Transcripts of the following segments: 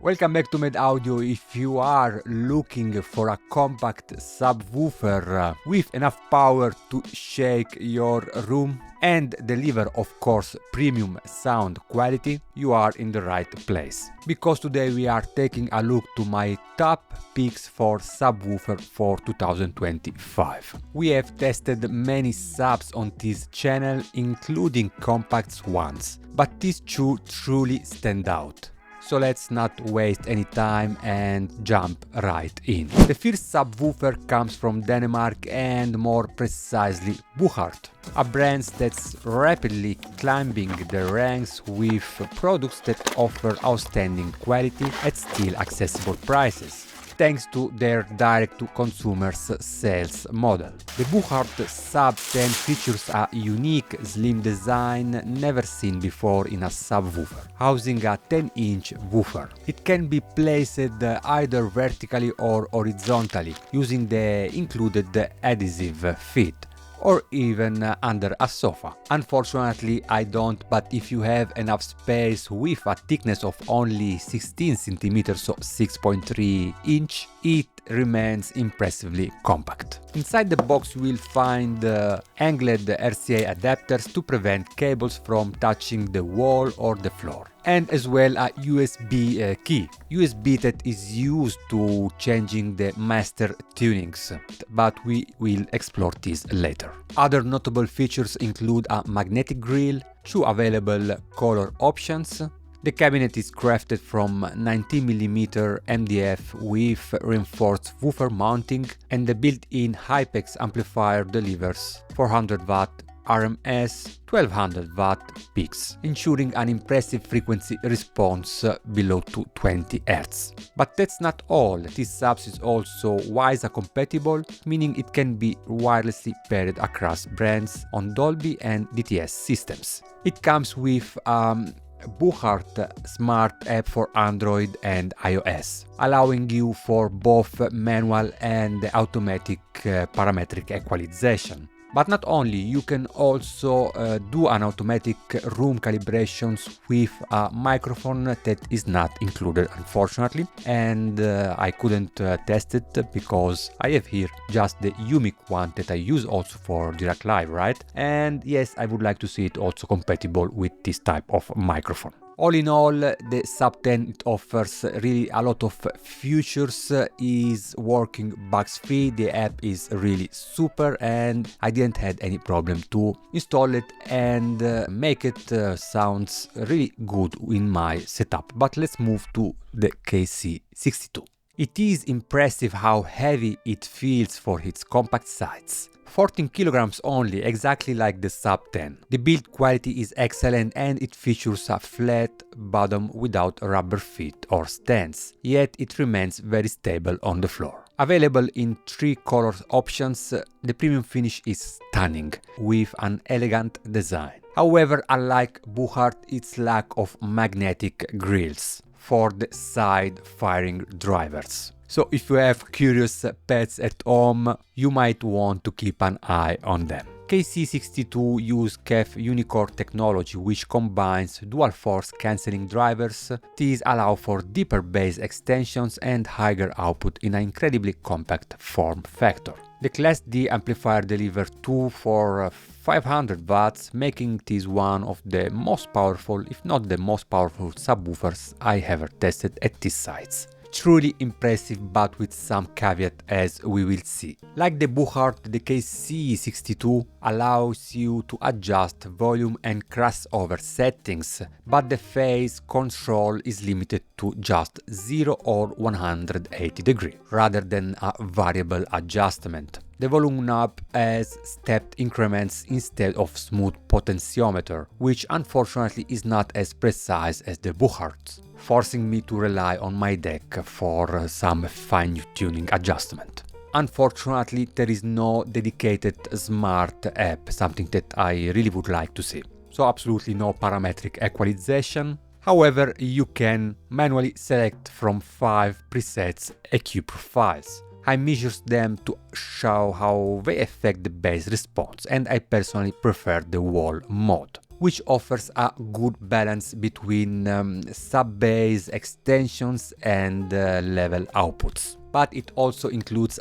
Welcome back to Med Audio. If you are looking for a compact subwoofer with enough power to shake your room and deliver, of course, premium sound quality, you are in the right place. Because today we are taking a look to my top picks for subwoofer for 2025. We have tested many subs on this channel, including compact ones, but these two truly stand out. So let's not waste any time and jump right in. The first subwoofer comes from Denmark and more precisely Buchardt, a brand that's rapidly climbing the ranks with products that offer outstanding quality at still accessible prices, thanks to their direct-to-consumer sales model. The Buchardt Sub10 features a unique slim design never seen before in a subwoofer, housing a 10-inch woofer. It can be placed either vertically or horizontally, using the included adhesive fit, or even under a sofa. Unfortunately, I don't, but if you have enough space with a thickness of only 16 cm, so 6.3 inch, it remains impressively compact. Inside the box you will find angled RCA adapters to prevent cables from touching the wall or the floor, and as well a USB key. USB that is used to changing the master tunings, but we will explore this later. Other notable features include a magnetic grille, 2 available color options. The cabinet is crafted from 19mm MDF with reinforced woofer mounting, and the built-in Hypex amplifier delivers 400W RMS 1200W peaks, ensuring an impressive frequency response below 220 Hz. But that's not all. This sub is also WiSA compatible, meaning it can be wirelessly paired across brands on Dolby and DTS systems. It comes with Buchardt Smart app for Android and iOS, allowing you for both manual and automatic parametric equalization. But not only, you can also do an automatic room calibrations with a microphone that is not included, unfortunately, and I couldn't test it because I have here just the UMIK-1 that I use also for Direct Live, right? And yes, I would like to see it also compatible with this type of microphone. All in all, the Sub10 it offers really a lot of features, is working bugs free, the app is really super, and I didn't have any problem to install it and make it sounds really good in my setup. But let's move to the KC62. It is impressive how heavy it feels for its compact size. 14 kilograms only, exactly like the Sub10. The build quality is excellent and it features a flat bottom without rubber feet or stands, yet it remains very stable on the floor. Available in 3 color options, the premium finish is stunning, with an elegant design. However, unlike Buchardt, its lack of magnetic grills for the side firing drivers. So if you have curious pets at home, you might want to keep an eye on them. KC62 uses KEF UMIK-1 technology, which combines dual force cancelling drivers. These allow for deeper bass extensions and higher output in an incredibly compact form factor. The Class D amplifier delivers 2 for 500 watts, making this one of the most powerful, if not the most powerful subwoofers I ever tested at this size. Truly impressive, but with some caveat, as we will see. Like the Buchardt, the KC62 allows you to adjust volume and crossover settings, but the phase control is limited to just 0 or 180 degrees, rather than a variable adjustment. The volume knob has stepped increments instead of smooth potentiometer, which unfortunately is not as precise as the Buchardt, forcing me to rely on my deck for some fine-tuning adjustment. Unfortunately, there is no dedicated smart app, something that I really would like to see. So absolutely no parametric equalization. However, you can manually select from 5 presets EQ profiles. I measure them to show how they affect the bass response, and I personally prefer the wall mode. which offers a good balance between sub-bass extensions and level outputs. But it also includes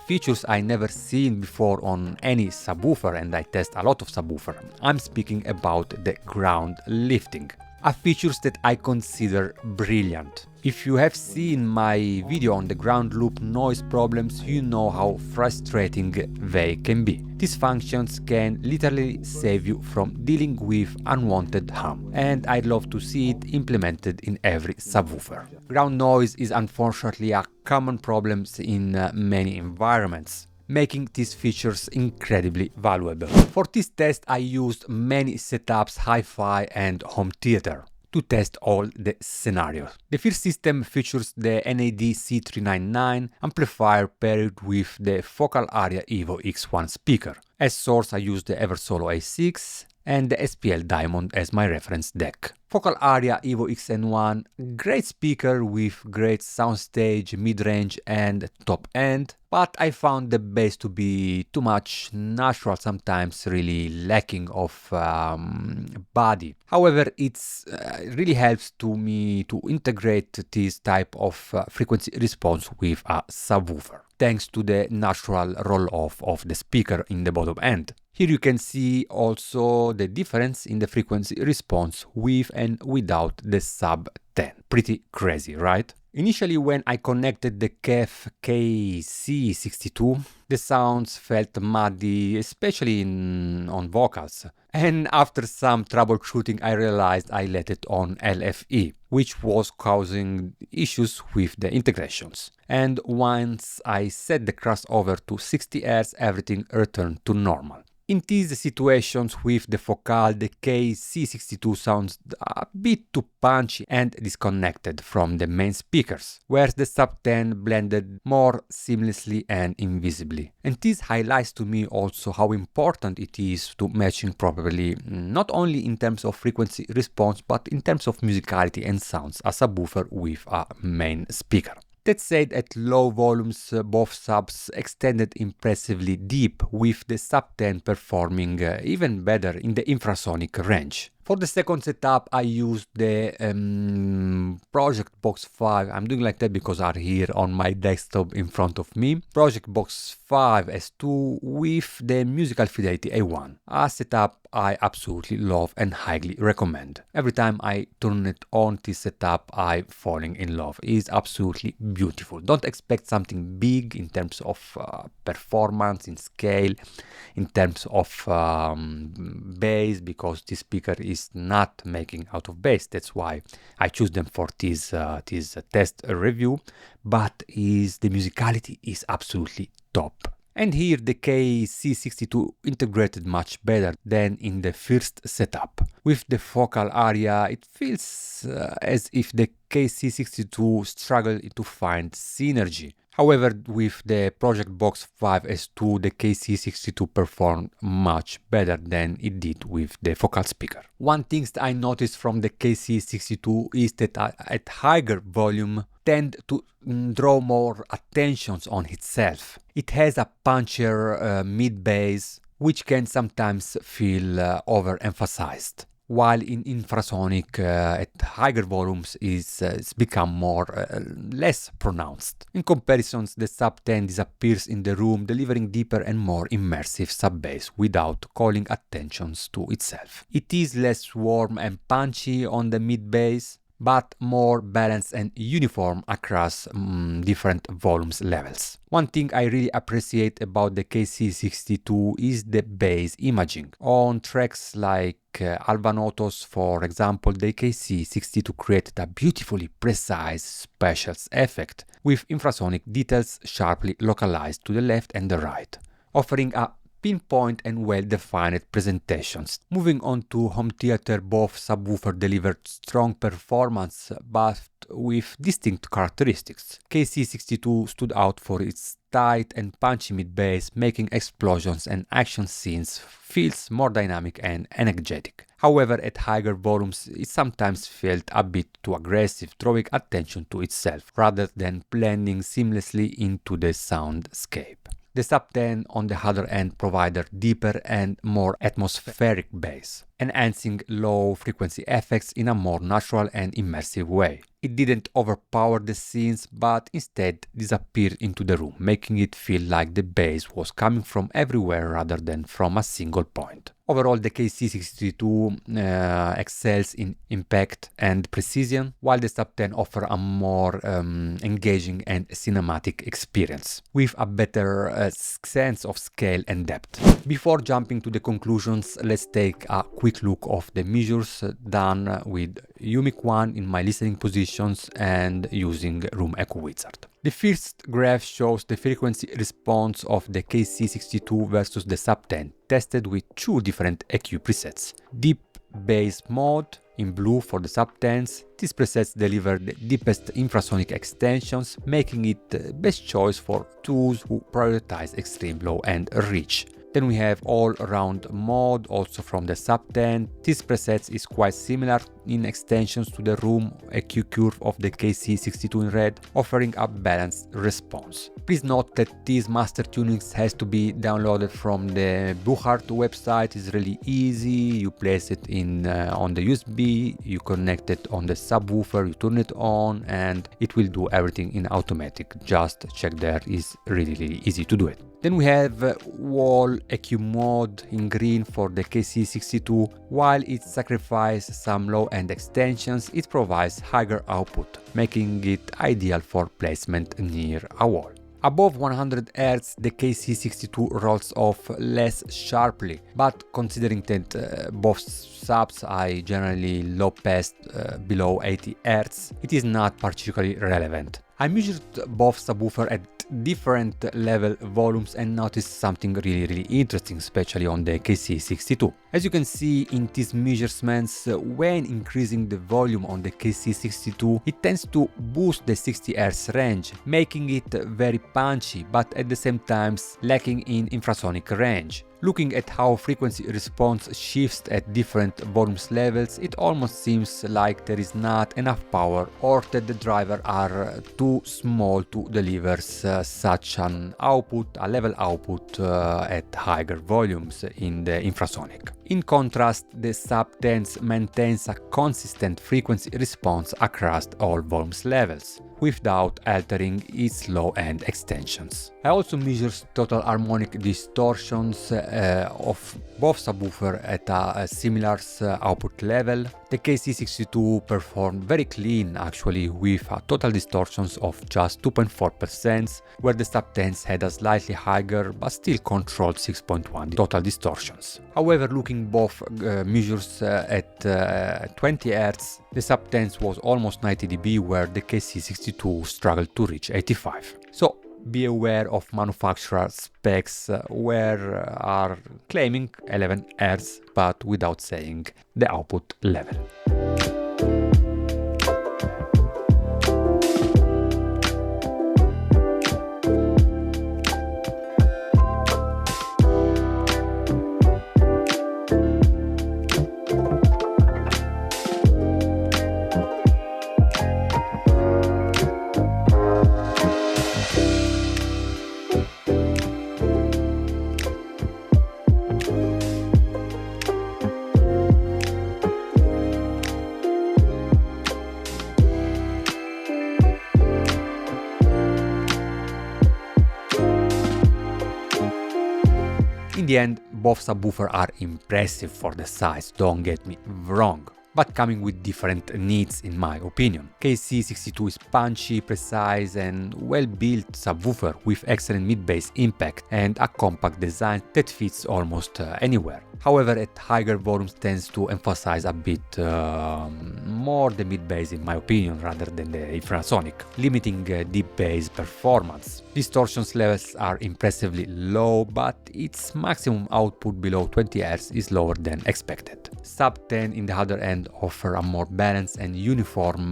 features I never seen before on any subwoofer, and I test a lot of subwoofer. I'm speaking about the ground lifting, a features that I consider brilliant. If you have seen my video on the ground loop noise problems, you know how frustrating they can be. These functions can literally save you from dealing with unwanted hum, and I'd love to see it implemented in every subwoofer. Ground noise is unfortunately a common problem in many environments, making these features incredibly valuable. For this test I used many setups, hi-fi and home theater, to test all the scenarios. The first system features the NAD C399 amplifier paired with the Focal Aria Evo X1 speaker. As source I used the Eversolo A6 and the SPL Diamond as my reference deck. Focal Aria Evo XN1, great speaker with great soundstage, mid-range and top end, but I found the bass to be too much natural, sometimes really lacking of body. However, it really helps to me to integrate this type of frequency response with a subwoofer, thanks to the natural roll-off of the speaker in the bottom end. Here you can see also the difference in the frequency response with and without the SUB10. Pretty crazy, right? Initially, when I connected the KEF KC62, the sounds felt muddy, especially on vocals. And after some troubleshooting, I realized I let it on LFE, which was causing issues with the integrations. And once I set the crossover to 60 Hz, everything returned to normal. In these situations with the Focal, the KC62 sounds a bit too punchy and disconnected from the main speakers, whereas the SUB10 blended more seamlessly and invisibly. And this highlights to me also how important it is to matching properly, not only in terms of frequency response, but in terms of musicality and sounds, a subwoofer with a main speaker. That said, at low volumes, both subs extended impressively deep, with the SUB10 performing even better in the infrasonic range. For the second setup, I used the Pro-Ject Box 5. I'm doing like that because are here on my desktop in front of me. Pro-Ject Box 5 S2 with the musical Fidelity A1. A setup I absolutely love and highly recommend. Every time I turn it on, this setup I'm falling in love. It is absolutely beautiful. Don't expect something big in terms of performance, in scale, in terms of bass, because this speaker is not making out of bass. That's why I choose them for this test review. But the musicality is absolutely top. And here the KC62 integrated much better than in the first setup. With the Focal Aria, it feels as if the KC62 struggled to find synergy. However, with the Pro-Ject Box 5 S2, the KC62 performed much better than it did with the Focal speaker. One thing that I noticed from the KC62 is that at higher volume tend to draw more attention on itself. It has a punchier mid-bass, which can sometimes feel overemphasized, while in infrasonic at higher volumes it's become less pronounced. In comparison, the SUB10 disappears in the room, delivering deeper and more immersive sub-bass without calling attention to itself. It is less warm and punchy on the mid-bass, but more balanced and uniform across different volumes levels. One thing I really appreciate about the KC62 is the bass imaging. On tracks like Albanotos, for example, the KC62 created a beautifully precise specials effect with infrasonic details sharply localized to the left and the right, offering a pinpoint and well-defined presentations. Moving on to home theater, both subwoofers delivered strong performance but with distinct characteristics. KC62 stood out for its tight and punchy mid-bass, making explosions and action scenes feels more dynamic and energetic. However, at higher volumes, it sometimes felt a bit too aggressive, drawing attention to itself rather than blending seamlessly into the soundscape. The SUB10 on the other hand provided deeper and more atmospheric bass, enhancing low frequency effects in a more natural and immersive way. It didn't overpower the scenes, but instead disappeared into the room, making it feel like the bass was coming from everywhere rather than from a single point. Overall, the KC62 excels in impact and precision, while the SUB10 offers a more engaging and cinematic experience, with a better sense of scale and depth. Before jumping to the conclusions, let's take a quick look of the measures done with UMIK-1 in my listening positions and using Room Echo Wizard. The first graph shows the frequency response of the KC62 versus the SUB10, tested with two different EQ presets. Deep bass mode in blue for the SUB10s. These presets deliver the deepest infrasonic extensions, making it the best choice for those who prioritize extreme low and reach. Then we have all-around mode, also from the SUB10. This preset is quite similar in extensions to the room EQ curve of the KC62 in red, offering a balanced response. Please note that these master tunings has to be downloaded from the Buchardt website. It's really easy. You place it in on the USB, you connect it on the subwoofer, you turn it on, and it will do everything in automatic. Just check there, is really easy to do it. Then we have wall EQ mode in green for the KC62. While it sacrifices some low-end extensions, it provides higher output, making it ideal for placement near a wall. Above 100 Hz, the KC62 rolls off less sharply, but considering that both subs I generally low passed below 80 Hz, it is not particularly relevant. I measured both subwoofers at different level volumes and noticed something really interesting, especially on the KC62. As you can see in these measurements, when increasing the volume on the KC62, it tends to boost the 60 Hz range, making it very punchy, but at the same time lacking in infrasonic range. Looking at how frequency response shifts at different volume levels, it almost seems like there is not enough power, or that the drivers are too small to deliver such an output, a level output at higher volumes in the infrasonic. In contrast, the SUB10 maintains a consistent frequency response across all volume levels, without altering its low-end extensions. I also measured total harmonic distortions of both subwoofers at a similar output level. The KC62 performed very clean actually, with a total distortions of just 2.4%, where the SUB10s had a slightly higher but still controlled 6.1 total distortions. However, looking both measures at 20 Hz, the SUB10s was almost 90 dB, where the KC62 struggled to reach 85. So be aware of manufacturer specs where are claiming 11 Hz but without saying the output level. In the end, both subwoofers are impressive for the size, don't get me wrong, but coming with different needs in my opinion. KC62 is punchy, precise and well-built subwoofer with excellent mid-bass impact and a compact design that fits almost anywhere. However, at higher volumes tends to emphasize a bit more the mid-bass in my opinion rather than the infrasonic, limiting deep bass performance. Distortion levels are impressively low, but its maximum output below 20 Hz is lower than expected. SUB10 in the other end offer a more balanced and uniform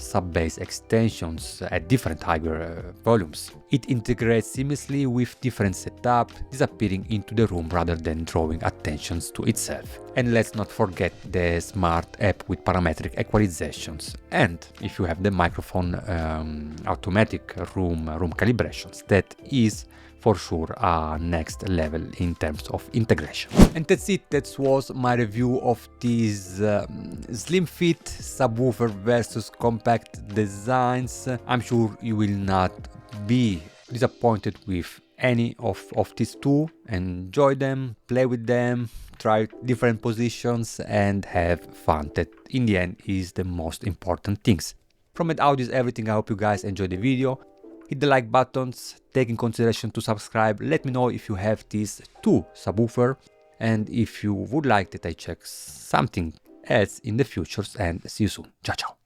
sub-bass extensions at different higher volumes. It integrates seamlessly with different setup, disappearing into the room rather than drawing attention to itself. And let's not forget the smart app with parametric equalizations, and if you have the microphone automatic room calibrations, that is for sure a next level in terms of integration. And that's it, that was my review of this slim fit subwoofer versus compact designs. I'm sure you will not be disappointed with any of these two. Enjoy them, play with them, try different positions and have fun. That in the end is the most important things. From it out is everything. I hope you guys enjoyed the video. Hit the like buttons, take in consideration to subscribe. Let me know if you have these two subwoofer and if you would like that I check something else in the future, and see you soon. Ciao ciao.